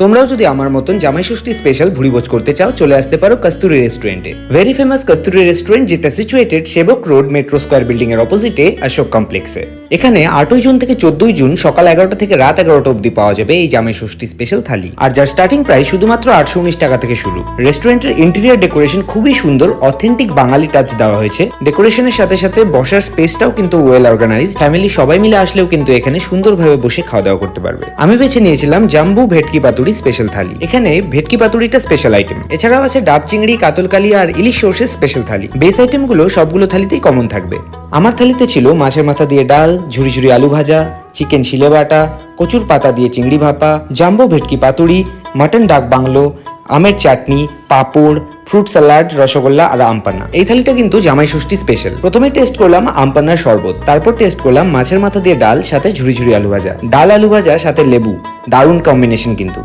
তোমরাও যদি আমার মতন জামাই ষষ্ঠী স্পেশাল ভুড়িভোজ করতে চাও, চলে আসতে পারো কস্তুরি রেস্টুরেন্টে। ভেরি ফেমাস কস্তুরি রেস্টুরেন্ট, যেটা সিচুয়েটেড সেবক রোড মেট্রো স্কয়ার বিল্ডিং এর অপোজিটে অশোক কমপ্লেক্সে। এখানে 8ই জুন থেকে 14ই জুন সকাল 11টা থেকে রাত 11টা অবধি পাওয়া যাবে এই জামাই ষষ্ঠী স্পেশাল থালি, আর যার স্টার্টিং প্রাইস শুধুমাত্র 819 টাকা থেকে শুরু। রেস্টুরেন্টের ইন্টেরিয়র ডেকোরেশন খুবই সুন্দর, অথেন্টিক বাঙালি টাচ দেওয়া হয়েছে। ডেকোরেশনের সাথে সাথে বসার স্পেসটাও কিন্তু ওয়েল অর্গানাইজড। ফ্যামিলি সবাই মিলে আসলেও কিন্তু এখানে সুন্দরভাবে বসে খাওয়া দাওয়া করতে পারবে। আমি বেছে নিয়েছিলাম জাম্বু ভেটকি পাতুরি স্পেশাল থালি। এখানে ভেটকি পাতুরিটা স্পেশাল আইটেম, এছাড়াও আছে ডাব চিংড়ি, কাতল কালিয়া আর ইলিশ সর্ষের স্পেশাল থালি। বেস আইটেমগুলো সবগুলো থালিতেই কমন থাকবে। আমার থালিতে ছিল মাছের মাথা দিয়ে ডাল, ঝুরি ঝুরি আলু ভাজা, চিকেন শিলে বাটা, কচুর পাতা দিয়ে চিংড়ি ভাপা, জাম্বো ভেটকি পাতুরি, মাটন ডাক বাংলো, আমের চাটনি, পাঁপড়, ফ্রুট স্যালাড, রসগোল্লা আর আমপান্না। এই থালিটা কিন্তু জামাই ষষ্ঠী স্পেশাল। প্রথমে টেস্ট করলাম আমপান্নার শরবত, তারপর টেস্ট করলাম মাছের মাথা দিয়ে ডাল সাথে ঝুরি ঝুরি আলু ভাজা। ডাল আলু ভাজা সাথে লেবু, দারুণ কম্বিনেশন কিন্তু।